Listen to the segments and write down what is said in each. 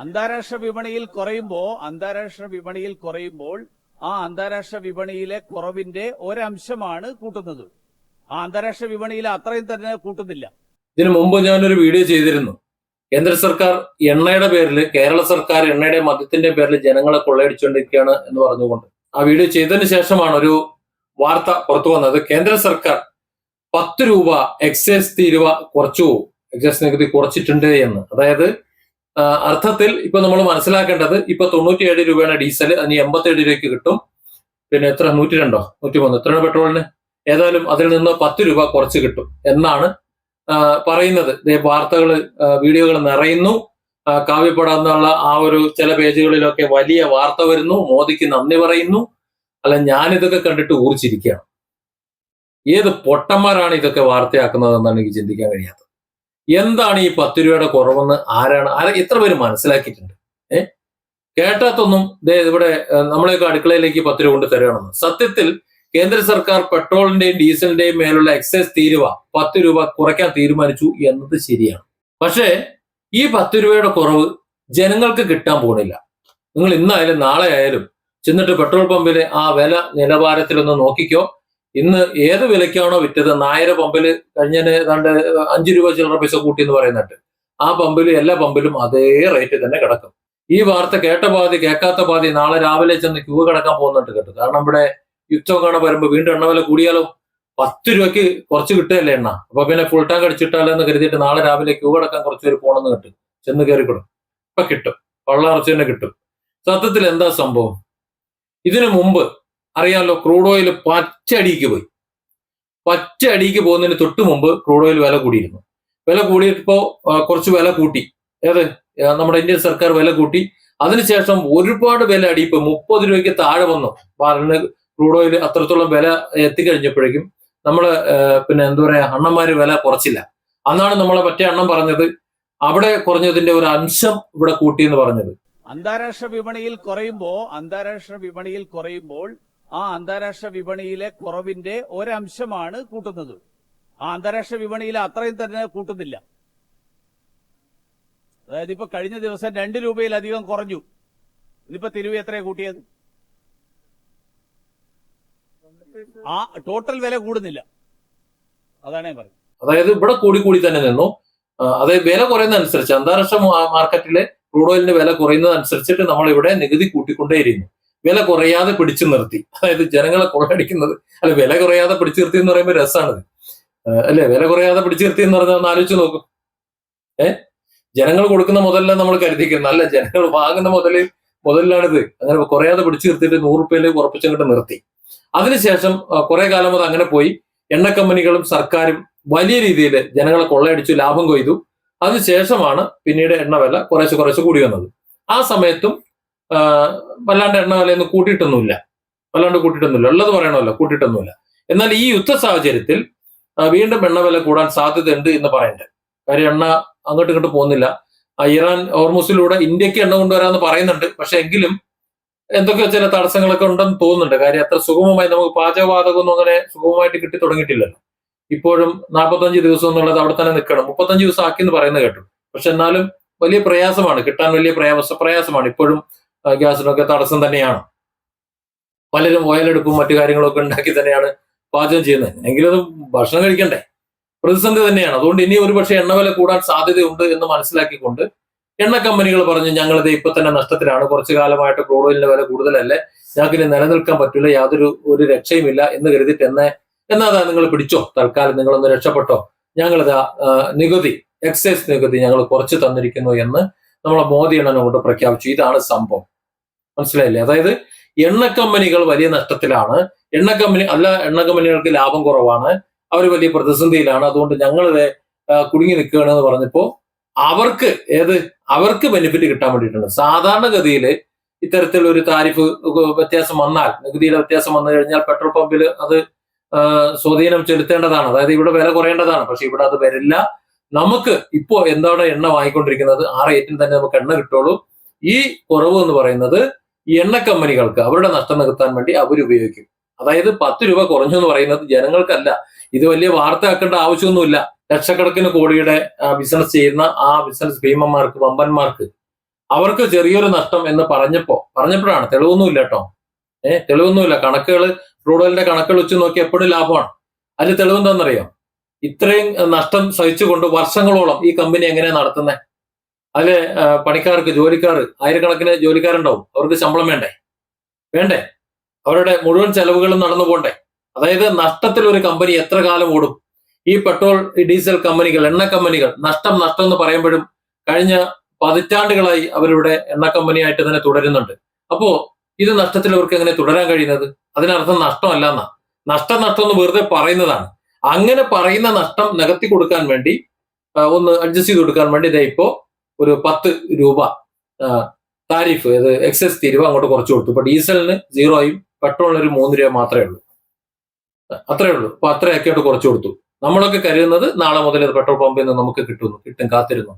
അന്താരാഷ്ട്ര വിപണിയിൽ കുറയുമ്പോൾ ആ അന്താരാഷ്ട്ര വിപണിയിലെ കുറവിന്റെ ഒരംശമാണ് കൂട്ടുന്നത്. ആ അന്താരാഷ്ട്ര വിപണിയിൽ അത്രയും തന്നെ കൂട്ടുന്നില്ല. ഇതിനു മുമ്പ് ഞാനൊരു വീഡിയോ ചെയ്തിരുന്നു. കേന്ദ്ര സർക്കാർ എണ്ണയുടെ പേരിൽ, കേരള സർക്കാർ എണ്ണയുടെ മദ്യത്തിന്റെ പേരിൽ ജനങ്ങളെ കൊള്ളയടിച്ചുകൊണ്ടിരിക്കുകയാണ് എന്ന് പറഞ്ഞുകൊണ്ട് ആ വീഡിയോ ചെയ്തതിന് ശേഷമാണ് ഒരു വാർത്ത പുറത്തു വന്നത്. കേന്ദ്ര സർക്കാർ 10 രൂപ എക്സൈസ് തീരുവ കുറച്ചു, എക്സൈസ് നികുതി കുറച്ചിട്ടുണ്ട് എന്ന്. അതായത് അർത്ഥത്തിൽ ഇപ്പൊ നമ്മൾ മനസ്സിലാക്കേണ്ടത്, ഇപ്പൊ 97 രൂപയാണ് ഡീസൽ, അതിന് 87 രൂപയ്ക്ക് കിട്ടും. പിന്നെ എത്ര, 102 103 എത്രയാണ് പെട്രോളിന്? ഏതായാലും അതിൽ നിന്ന് 10 രൂപ കുറച്ച് കിട്ടും എന്നാണ് പറയുന്നത്. വാർത്തകൾ, വീഡിയോകൾ നിറയുന്നു. കാവ്യപ്പെടാന്നുള്ള ആ ഒരു ചില പേജുകളിലൊക്കെ വലിയ വാർത്ത വരുന്നു. മോദിക്ക് നന്ദി പറയുന്നു. അല്ല, ഞാനിതൊക്കെ കണ്ടിട്ട് ഊർച്ചിരിക്കുകയാണ്. ഏത് പൊട്ടന്മാരാണ് ഇതൊക്കെ വാർത്തയാക്കുന്നതെന്നാണ് എനിക്ക് ചിന്തിക്കാൻ കഴിയാത്തത്. എന്താണ് ഈ 10 രൂപയുടെ കുറവെന്ന് ആരാ ഇത്ര പേര് മനസ്സിലാക്കിയിട്ടുണ്ട്? കേട്ടാത്തൊന്നും ഇവിടെ നമ്മളെയൊക്കെ അടുക്കളയിലേക്ക് 10 രൂപ കൊണ്ട് തരുകയാണെന്ന്. സത്യത്തിൽ കേന്ദ്ര സർക്കാർ പെട്രോളിന്റെയും ഡീസലിന്റെയും മേലുള്ള എക്സൈസ് തീരുവ 10 രൂപ കുറയ്ക്കാൻ തീരുമാനിച്ചു എന്നത് ശരിയാണ്. പക്ഷേ ഈ 10 രൂപയുടെ കുറവ് ജനങ്ങൾക്ക് കിട്ടാൻ പോകുന്നില്ല. നിങ്ങൾ ഇന്നായാലും നാളെ ആയാലും ചെന്നിട്ട് പെട്രോൾ പമ്പിലെ ആ വില നിലവാരത്തിലൊന്ന് നോക്കിക്കോ. ഇന്ന് ഏത് വിലയ്ക്കാണോ വിറ്റത്, നായര പമ്പില് കഴിഞ്ഞതിന് ഏതാണ്ട് 5 രൂപ ചില്ലറ പൈസ കൂട്ടി എന്ന് പറയുന്നുണ്ട്. ആ പമ്പില്, എല്ലാ പമ്പിലും അതേ റേറ്റ് തന്നെ കിടക്കും. ഈ വാർത്ത കേട്ട പാതി കേൾക്കാത്ത പാതി നാളെ രാവിലെ ചെന്ന് ക്യൂ കിടക്കാൻ പോകുന്നുണ്ട് കേട്ടോ. കാരണം ഇവിടെ യുദ്ധം കാണാൻ വരുമ്പോൾ വീണ്ടും എണ്ണ വില കൂടിയാലോ? 10 രൂപയ്ക്ക് കുറച്ച് കിട്ടുകയല്ലേ എണ്ണ. അപ്പൊ പിന്നെ ഫുൾ ടാങ്ക് അടിച്ചിട്ടാലോ എന്ന് കരുതിയിട്ട് നാളെ രാവിലെ ക്യൂ കിടക്കാൻ കുറച്ചുപേര് പോണെന്ന് കിട്ടും. ചെന്ന് കയറിക്കൊടും. ഇപ്പൊ കിട്ടും, വള്ളറച്ച് തന്നെ കിട്ടും. സത്യത്തിൽ എന്താ സംഭവം? ഇതിനു മുമ്പ് അറിയാമല്ലോ, ക്രൂഡ് ഓയിൽ പച്ചടിക്ക് പോയി. പച്ചടിക്ക് പോകുന്നതിന് തൊട്ട് മുമ്പ് ക്രൂഡ് ഓയിൽ വില കൂടിയിരുന്നു. വില കൂടിയപ്പോ കുറച്ച് വില കൂട്ടി. നമ്മുടെ ഇന്ത്യൻ സർക്കാർ വില കൂട്ടി. അതിനുശേഷം ഒരുപാട് വില അടിയിപ്പ് 30 രൂപയ്ക്ക് താഴെ വന്നു. ക്രൂഡ് ഓയിൽ അത്രത്തോളം വില എത്തിക്കഴിഞ്ഞപ്പോഴേക്കും നമ്മള് പിന്നെ എന്താ പറയാ, അണ്ണന്മാര് വില കുറച്ചില്ല. അന്നാണ് നമ്മളെ മറ്റേ അണ്ണം പറഞ്ഞത് അവിടെ കുറഞ്ഞതിന്റെ ഒരു അംശം ഇവിടെ കൂട്ടി എന്ന് പറഞ്ഞത്. അന്താരാഷ്ട്ര വിപണിയിൽ കുറയുമ്പോൾ ആ അന്താരാഷ്ട്ര വിപണിയിലെ കുറവിന്റെ ഒരംശമാണ് കൂട്ടുന്നത്. ആ അന്താരാഷ്ട്ര വിപണിയിൽ അത്രയും തന്നെ കൂട്ടുന്നില്ല. അതായത് ഇപ്പൊ കഴിഞ്ഞ ദിവസം 2 രൂപയിലധികം കുറഞ്ഞു. ഇതിപ്പോ തിരുവി എത്രയാണ് കൂട്ടിയത്? ആ ടോട്ടൽ വില കൂടുന്നില്ല. അതാണ് ഞാൻ പറയുന്നത്. അതായത് ഇവിടെ കൂടി തന്നെ നിന്നു. അതായത് വില കുറയുന്നതനുസരിച്ച്, അന്താരാഷ്ട്ര മാർക്കറ്റിലെ ക്രൂഡ് ഓയിലിന്റെ വില കുറയുന്നതനുസരിച്ചിട്ട് നമ്മൾ ഇവിടെ നികുതി കൂട്ടിക്കൊണ്ടേയിരുന്നു. വില കുറയാതെ പിടിച്ചു നിർത്തി. അതായത് ജനങ്ങളെ കൊള്ളടിക്കുന്നത്, അല്ല വില കുറയാതെ പിടിച്ചു നിർത്തി എന്ന് പറയുമ്പോൾ രസമാണത് അല്ലെ? വില കുറയാതെ പിടിച്ചു നിർത്തി എന്ന് പറഞ്ഞാൽ ഒന്ന് ആലോചിച്ച് നോക്കും. ജനങ്ങൾ കൊടുക്കുന്ന മുതലല്ല നമ്മൾ കരുതിക്കുന്നത്. അല്ല, ജനങ്ങൾ വാങ്ങുന്ന മുതലിലാണിത്. അങ്ങനെ കുറയാതെ പിടിച്ചു നിർത്തിയിട്ട് 100 രൂപയിലേക്ക് ഉറപ്പിച്ചങ്ങോട്ട് നിർത്തി. അതിനുശേഷം കുറെ കാലം അത് അങ്ങനെ പോയി. എണ്ണ കമ്പനികളും സർക്കാരും വലിയ രീതിയിൽ ജനങ്ങളെ കൊള്ളയടിച്ചു, ലാഭം കൊയ്തു. അതിനുശേഷമാണ് പിന്നീട് എണ്ണ വില കുറേശ്ശെ കൂടി വന്നത്. ആ സമയത്തും വല്ലാണ്ട് എണ്ണ വിലയൊന്നും കൂട്ടിയിട്ടൊന്നുമില്ല. ഉള്ളത് പറയണമല്ലോ, കൂട്ടിയിട്ടൊന്നുമില്ല. എന്നാൽ ഈ യുദ്ധ സാഹചര്യത്തിൽ വീണ്ടും എണ്ണ വില കൂടാൻ സാധ്യതയുണ്ട് എന്ന് പറയണ്ടേ. കാര്യം എണ്ണ അങ്ങോട്ടും ഇങ്ങോട്ട് പോകുന്നില്ല. ഇറാൻ ഹോർമുസിലൂടെ ഇന്ത്യക്ക് എണ്ണ കൊണ്ടുവരാമെന്ന് പറയുന്നുണ്ട്. പക്ഷെ എങ്കിലും എന്തൊക്കെയോ ചില തടസ്സങ്ങളൊക്കെ ഉണ്ടെന്ന് തോന്നുന്നുണ്ട്. കാര്യം അത്ര സുഗമമായി നമുക്ക് പാചകവാതകമൊന്നും അങ്ങനെ സുഗമമായിട്ട് കിട്ടി തുടങ്ങിയിട്ടില്ലല്ലോ. ഇപ്പോഴും 45 ദിവസം എന്നുള്ളത് അവിടെ തന്നെ നിൽക്കണം. 35 ദിവസം ആക്കിയെന്ന് പറയുന്നത് കേട്ടു. പക്ഷെ എന്നാലും വലിയ പ്രയാസമാണ്, കിട്ടാൻ വലിയ പ്രയാസമാണ്. ഇപ്പോഴും ഗ്യാസിനൊക്കെ തടസ്സം തന്നെയാണ്. പലരും ഓയിലെടുപ്പും മറ്റു കാര്യങ്ങളൊക്കെ ഉണ്ടാക്കി തന്നെയാണ് പാചകം ചെയ്യുന്നത്. എങ്കിലും അത് ഭക്ഷണം കഴിക്കണ്ടേ, പ്രതിസന്ധി തന്നെയാണ്. അതുകൊണ്ട് ഇനി ഒരുപക്ഷെ എണ്ണവില കൂടാൻ സാധ്യതയുണ്ട് എന്ന് മനസ്സിലാക്കിക്കൊണ്ട് എണ്ണ കമ്പനികൾ പറഞ്ഞു, ഞങ്ങളിത് ഇപ്പൊ തന്നെ നഷ്ടത്തിലാണ്, കുറച്ചു കാലമായിട്ട് ക്രൂഡ് ഓയിലിന്റെ വില കൂടുതലല്ലേ, ഞങ്ങൾക്ക് ഇനി നിലനിൽക്കാൻ പറ്റില്ല, യാതൊരു രക്ഷയുമില്ല എന്ന് കരുതിയിട്ട് എന്നാതാ നിങ്ങൾ പിടിച്ചോ, തൽക്കാലം നിങ്ങളൊന്ന് രക്ഷപ്പെട്ടോ, ഞങ്ങളിതാ നികുതി, എക്സൈസ് നികുതി ഞങ്ങൾ കുറച്ച് തന്നിരിക്കുന്നു എന്ന് നമ്മളെ മോദി എണ്ണനെ കൊണ്ട് പ്രഖ്യാപിച്ചു. ഇതാണ് സംഭവം. മനസ്സിലായില്ലേ? അതായത് എണ്ണ കമ്പനികൾ വലിയ നഷ്ടത്തിലാണ്. എണ്ണ കമ്പനികൾക്ക് ലാഭം കുറവാണ്, അവർ വലിയ പ്രതിസന്ധിയിലാണ്. അതുകൊണ്ട് ഞങ്ങളിത് കുടുങ്ങി നിൽക്കുകയാണെന്ന് പറഞ്ഞപ്പോ അവർക്ക് ബെനിഫിറ്റ് കിട്ടാൻ വേണ്ടിയിട്ടുണ്ട്. സാധാരണഗതിയിൽ ഇത്തരത്തിൽ ഒരു താരിഫ് വ്യത്യാസം വന്നാൽ, നികുതിയിലെ വ്യത്യാസം വന്നു കഴിഞ്ഞാൽ പെട്രോൾ പമ്പിൽ അത് സ്വാധീനം ചെലുത്തേണ്ടതാണ്. അതായത് ഇവിടെ വില കുറയേണ്ടതാണ്. പക്ഷെ ഇവിടെ അത് വരില്ല. നമുക്ക് ഇപ്പോ എന്താണ് എണ്ണ വാങ്ങിക്കൊണ്ടിരിക്കുന്നത്, ആ റേറ്റിന് തന്നെ നമുക്ക് എണ്ണ കിട്ടുള്ളൂ. ഈ കുറവ് എന്ന് പറയുന്നത് ഈ എണ്ണ കമ്പനികൾക്ക് അവരുടെ നഷ്ടം നികത്താൻ വേണ്ടി അവരുപയോഗിക്കും. അതായത് 10 രൂപ കുറഞ്ഞു എന്ന് പറയുന്നത് ജനങ്ങൾക്കല്ല. ഇത് വലിയ വാർത്തയാക്കേണ്ട ആവശ്യമൊന്നുമില്ല. ലക്ഷക്കണക്കിന് കോടിയുടെ ബിസിനസ് ചെയ്യുന്ന ആ ബിസിനസ് ഭീമന്മാർക്ക്, വമ്പന്മാർക്ക് അവർക്ക് ചെറിയൊരു നഷ്ടം എന്ന് പറഞ്ഞപ്പോഴാണ്, തെളിവൊന്നുമില്ല കേട്ടോ, തെളിവൊന്നുമില്ല. കണക്കുകൾ, ക്രൂഡ് ഓയിലിന്റെ കണക്കുകൾ വെച്ച് നോക്കി എപ്പോഴും ലാഭമാണ്. അതിൽ തെളിവെന്താണെന്നറിയോ? ഇത്രയും നഷ്ടം സഹിച്ചുകൊണ്ട് വർഷങ്ങളോളം ഈ കമ്പനി എങ്ങനെയാ നടത്തുന്നത്? അതില് പണിക്കാർക്ക്, ജോലിക്കാർ, ആയിരക്കണക്കിന് ജോലിക്കാരുണ്ടാവും. അവർക്ക് ശമ്പളം വേണ്ടേ? അവരുടെ മുഴുവൻ ചെലവുകളും നടന്നു പോണ്ടേ? അതായത് നഷ്ടത്തിൽ ഒരു കമ്പനി എത്ര കാലം ഓടും? ഈ പെട്രോൾ, ഡീസൽ കമ്പനികൾ, എണ്ണ കമ്പനികൾ നഷ്ടം എന്ന് പറയുമ്പോഴും കഴിഞ്ഞ പതിറ്റാണ്ടുകളായി അവരുടെ എണ്ണ കമ്പനിയായിട്ട് തന്നെ തുടരുന്നുണ്ട്. അപ്പോ ഇത് നഷ്ടത്തിൽ അവർക്ക് എങ്ങനെ തുടരാൻ കഴിയുന്നത്? അതിനർത്ഥം നഷ്ടമല്ല എന്നാ. നഷ്ടം എന്ന് വെറുതെ പറയുന്നതാണ്. അങ്ങനെ പറയുന്ന നഷ്ടം നികത്തി കൊടുക്കാൻ വേണ്ടി, ഒന്ന് അഡ്ജസ്റ്റ് ചെയ്ത് കൊടുക്കാൻ വേണ്ടി ഇപ്പോ ഒരു 10 രൂപ താരിഫ്, എക്സൈസ് തീരുവ അങ്ങോട്ട് കുറച്ചു കൊടുത്തു. ഇപ്പൊ ഡീസലിന് 0 പെട്രോളിന് ഒരു 3 രൂപ മാത്രമേ ഉള്ളൂ. അത്രേ ഉള്ളൂ. അപ്പൊ അത്രയൊക്കെയായിട്ട് കുറച്ചു കൊടുത്തു. നമ്മളൊക്കെ കരുതുന്നത് നാളെ മുതൽ പെട്രോൾ പമ്പിൽ നിന്ന് നമുക്ക് കിട്ടും, കാത്തിരുന്നു.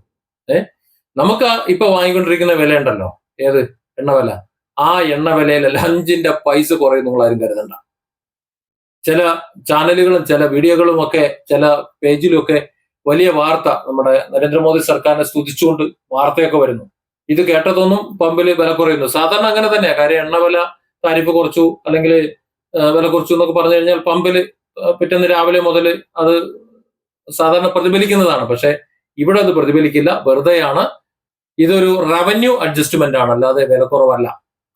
നമുക്ക് ഇപ്പൊ വാങ്ങിക്കൊണ്ടിരിക്കുന്ന വില ഉണ്ടല്ലോ, ഏത് എണ്ണ വില, ആ എണ്ണ വിലയിൽ 5 പൈസ കുറയും നിങ്ങൾ ആരും കരുതണ്ട. ചില ചാനലുകളും ചില വീഡിയോകളും ഒക്കെ, ചില പേജിലും ഒക്കെ വലിയ വാർത്ത, നമ്മുടെ നരേന്ദ്രമോദി സർക്കാരിനെ സ്തുതിച്ചുകൊണ്ട് വാർത്തയൊക്കെ വരുന്നു. ഇത് കേട്ടതൊന്നും പമ്പിൽ വില കുറയുന്നു. സാധാരണ അങ്ങനെ തന്നെയാ. കാര്യം എണ്ണ വില താരിഫ് കുറച്ചു, അല്ലെങ്കിൽ വില കുറച്ചു എന്നൊക്കെ പറഞ്ഞു കഴിഞ്ഞാൽ പമ്പിൽ പിറ്റേന്ന് രാവിലെ മുതൽ അത് സാധാരണ പ്രതിഫലിക്കുന്നതാണ്. പക്ഷെ ഇവിടെ അത് പ്രതിഫലിക്കില്ല, വെറുതെയാണ്. ഇതൊരു റവന്യൂ അഡ്ജസ്റ്റ്മെന്റ് ആണ്, അല്ലാതെ വില കുറവല്ല.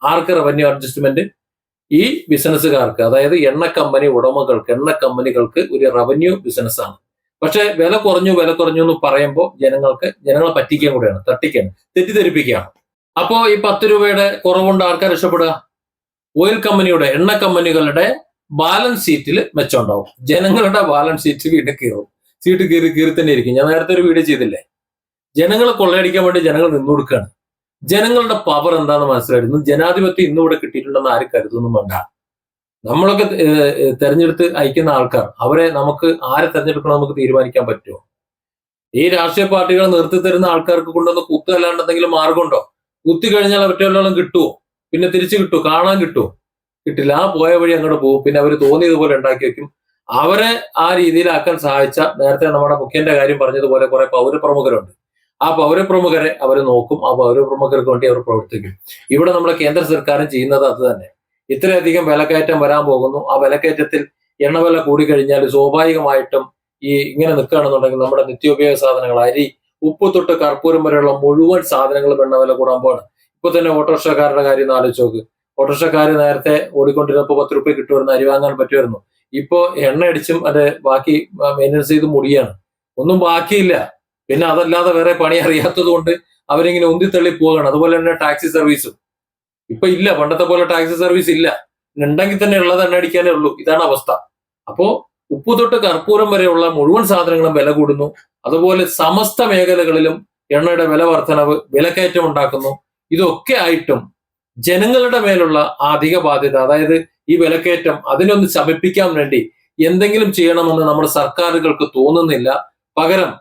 ആർക്ക് റവന്യൂ അഡ്ജസ്റ്റ്മെന്റ്? ഈ ബിസിനസ്സുകാർക്ക്, അതായത് എണ്ണ കമ്പനി ഉടമകൾക്ക്, എണ്ണ കമ്പനികൾക്ക് ഒരു റവന്യൂ ബിസിനസ്സാണ്. പക്ഷെ വില കുറഞ്ഞു എന്ന് പറയുമ്പോൾ ജനങ്ങളെ പറ്റിക്കാൻ കൂടെയാണ്, തട്ടിക്കാൻ, തെറ്റിദ്ധരിപ്പിക്കുകയാണ്. അപ്പോ ഈ 10 രൂപയുടെ കുറവുകൊണ്ട് ആർക്കാർ രക്ഷപ്പെടുക? ഓയിൽ കമ്പനിയുടെ, എണ്ണ കമ്പനികളുടെ ബാലൻസ് ഷീറ്റിൽ മെച്ചമുണ്ടാവും. ജനങ്ങളുടെ ബാലൻസ് ഷീറ്റ് കീറി തന്നെ ഇരിക്കും. ഞാൻ നേരത്തെ ഒരു വീഡിയോ ചെയ്തില്ലേ, ജനങ്ങളെ കൊള്ളയടിക്കാൻ വേണ്ടി ജനങ്ങൾ നിന്നു കൊടുക്കുകയാണ്. ജനങ്ങളുടെ പവർ എന്താണെന്ന് മനസ്സിലായിരുന്നു. ജനാധിപത്യം ഇന്നിവിടെ കിട്ടിയിട്ടുണ്ടെന്ന് ആരും കരുതൊന്നും വേണ്ട. നമ്മളൊക്കെ തെരഞ്ഞെടുത്ത് അയക്കുന്ന ആൾക്കാർ, അവരെ നമുക്ക് ആരെ തെരഞ്ഞെടുക്കണം നമുക്ക് തീരുമാനിക്കാൻ പറ്റുമോ? ഈ രാഷ്ട്രീയ പാർട്ടികൾ നിർത്തി തരുന്ന ആൾക്കാർക്ക് കൊണ്ടൊന്ന് കുത്തല്ലാണ്ട് എന്തെങ്കിലും മാർഗമുണ്ടോ? കുത്തി കഴിഞ്ഞാൽ അവറ്റെല്ലാം കിട്ടുമോ? പിന്നെ തിരിച്ചു കിട്ടുമോ? കാണാൻ കിട്ടുമോ? കിട്ടില്ല. ആ പോയ വഴി അങ്ങോട്ട് പോകും. പിന്നെ അവർ തോന്നിയതുപോലെ ഉണ്ടാക്കി വെക്കും. അവരെ ആ രീതിയിലാക്കാൻ സഹായിച്ച, നേരത്തെ നമ്മുടെ മുഖ്യന്റെ കാര്യം പറഞ്ഞതുപോലെ കുറെ പൗരപ്രമുഖരുണ്ട്. ആ പൗരപ്രമുഖരെ അവർ നോക്കും. ആ പൗരപ്രമുഖർക്ക് വേണ്ടി അവർ പ്രവർത്തിക്കും. ഇവിടെ നമ്മുടെ കേന്ദ്ര സർക്കാരും ചെയ്യുന്നത് അത് തന്നെ. ഇത്രയധികം വിലക്കയറ്റം വരാൻ പോകുന്നു. ആ വിലക്കയറ്റത്തിൽ എണ്ണവില കൂടിക്കഴിഞ്ഞാൽ സ്വാഭാവികമായിട്ടും ഇങ്ങനെ നിൽക്കുകയാണെന്നുണ്ടെങ്കിൽ നമ്മുടെ നിത്യോപയോഗ സാധനങ്ങൾ, അരി, ഉപ്പ് തൊട്ട് കർപ്പൂരം വരെയുള്ള മുഴുവൻ സാധനങ്ങളും എണ്ണവില കൂടാൻ പോവാണ്. ഇപ്പൊ തന്നെ ഓട്ടോറിക്ഷക്കാരുടെ കാര്യം ഒന്ന് ആലോചിച്ച് നോക്ക്. ഓട്ടോറിക്ഷക്കാർ നേരത്തെ ഓടിക്കൊണ്ടിരുന്നപ്പോൾ 10 രൂപ കിട്ടുമായിരുന്നു, അരി വാങ്ങാൻ പറ്റുമായിരുന്നു. ഇപ്പോ എണ്ണ അടിച്ചും അത് ബാക്കി മെയിൻ്റെനൻസ് ചെയ്ത് മുടിയാണ്, ഒന്നും ബാക്കിയില്ല. പിന്നെ അതല്ലാതെ വേറെ പണി അറിയാത്തത് കൊണ്ട് അവരിങ്ങനെ ഉന്തിത്തള്ളി പോവുകയാണ്. അതുപോലെ തന്നെ ടാക്സി സർവീസും ഇപ്പൊ ഇല്ല, പണ്ടത്തെ പോലെ ടാക്സി സർവീസ് ഇല്ല. ഉണ്ടെങ്കിൽ തന്നെ ഉള്ളത് എണ്ണ അടിക്കാനേ ഉള്ളൂ. ഇതാണ് അവസ്ഥ. അപ്പോ ഉപ്പ് തൊട്ട് കർപ്പൂരം വരെയുള്ള മുഴുവൻ സാധനങ്ങളും വില കൂടുന്നു. അതുപോലെ സമസ്ത മേഖലകളിലും എണ്ണയുടെ വില വർധനവ്, വിലക്കയറ്റം ഉണ്ടാക്കുന്നു. ഇതൊക്കെ ആയിട്ടും ജനങ്ങളുടെ മേലുള്ള അധിക ബാധ്യത, അതായത് ഈ വിലക്കയറ്റം, അതിനൊന്ന് ശമിപ്പിക്കാൻ വേണ്ടി എന്തെങ്കിലും ചെയ്യണമെന്ന് നമ്മുടെ സർക്കാരുകൾക്ക് തോന്നുന്നില്ല. പകരം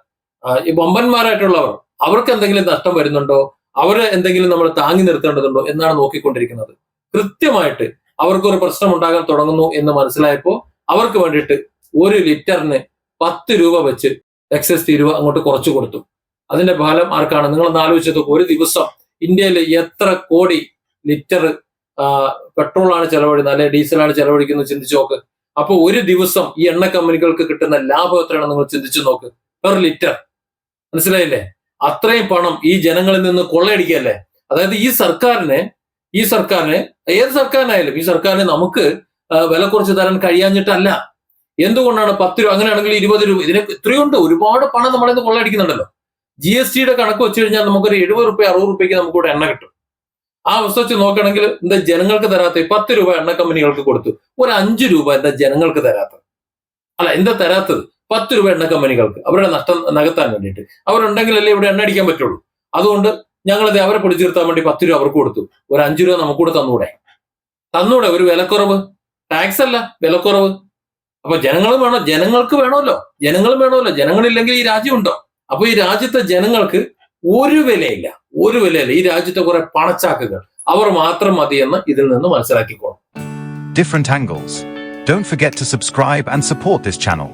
ഈ വമ്പന്മാരായിട്ടുള്ളവർ, അവർക്ക് എന്തെങ്കിലും നഷ്ടം വരുന്നുണ്ടോ, അവരെ എന്തെങ്കിലും നമ്മൾ താങ്ങി നിർത്തേണ്ടതുണ്ടോ എന്നാണ് നോക്കിക്കൊണ്ടിരിക്കുന്നത്. കൃത്യമായിട്ട് അവർക്കൊരു പ്രശ്നം ഉണ്ടാകാൻ തുടങ്ങുന്നു എന്ന് മനസ്സിലായപ്പോൾ അവർക്ക് വേണ്ടിയിട്ട് 1 ലിറ്ററിന് 10 രൂപ വെച്ച് എക്സൈസ് തീരുവ അങ്ങോട്ട് കുറച്ചു കൊടുത്തു. അതിന്റെ ഫലം ആർക്കാണ്? നിങ്ങളൊന്ന് ആലോചിച്ചത്. ഒരു ദിവസം ഇന്ത്യയിൽ എത്ര കോടി ലിറ്റർ പെട്രോളാണ് ചെലവഴിക്കുന്നത്, അല്ലെ ഡീസലാണ് ചെലവഴിക്കുന്നത് ചിന്തിച്ചു നോക്ക്. അപ്പൊ ഒരു ദിവസം ഈ എണ്ണ കമ്പനികൾക്ക് കിട്ടുന്ന ലാഭം എത്രയാണ് നിങ്ങൾ ചിന്തിച്ചു നോക്ക്, പെർ ലിറ്റർ. മനസ്സിലായില്ലേ? അത്രയും പണം ഈ ജനങ്ങളിൽ നിന്ന് കൊള്ളയടിക്കല്ലേ. അതായത് ഈ സർക്കാരിന് ഏത് സർക്കാരിനായാലും, ഈ സർക്കാരിന് നമുക്ക് വില കുറച്ച് തരാൻ കഴിയാഞ്ഞിട്ടല്ല. എന്തുകൊണ്ടാണ് 10 രൂപ, അങ്ങനെയാണെങ്കിൽ 20 രൂപ, ഇതിന് ഇത്രയുണ്ട്. ഒരുപാട് പണം നമ്മളിന്ന് കൊള്ളയടിക്കുന്നുണ്ടല്ലോ. GST കണക്ക് വെച്ച് കഴിഞ്ഞാൽ നമുക്കൊരു 70 രൂപ 60 രൂപയ്ക്ക് നമുക്കിവിടെ എണ്ണ കിട്ടും. ആ അവസ്ഥ വെച്ച് നോക്കുകയാണെങ്കിൽ എന്താ ജനങ്ങൾക്ക് തരാത്ത? 10 രൂപ എണ്ണ കമ്പനികൾക്ക് കൊടുത്തു, ഒരു 5 രൂപ എന്താ ജനങ്ങൾക്ക് തരാത്തത്? അല്ല, എന്താ തരാത്തത്? 10 രൂപ എണ്ണ കമ്പനികൾക്ക് അവരുടെ നഷ്ടം നികത്താൻ വേണ്ടിയിട്ട്. അവരുണ്ടെങ്കിലല്ലേ ഇവിടെ എണ്ണ അടിക്കാൻ പറ്റുള്ളൂ. അതുകൊണ്ട് ഞങ്ങളത് അവരെ പിടിച്ചു നിർത്താൻ വേണ്ടി 10 രൂപ അവർക്ക് കൊടുത്തു, ഒരു 5 രൂപ നമുക്കൂടെ തന്നൂടെ? ഒരു വിലക്കുറവ്. ടാക്സ് അല്ല, വിലക്കുറവ്. അപ്പൊ ജനങ്ങൾക്ക് വേണമല്ലോ. ജനങ്ങളില്ലെങ്കിൽ ഈ രാജ്യമുണ്ടോ? അപ്പൊ ഈ രാജ്യത്തെ ജനങ്ങൾക്ക് ഒരു വിലയില്ല. ഈ രാജ്യത്തെ കുറെ പണച്ചാക്കുകൾ, അവർ മാത്രം മതിയെന്ന് ഇതിൽ നിന്ന് മനസ്സിലാക്കിക്കോളും. Different angles. Don't forget to subscribe and support this channel.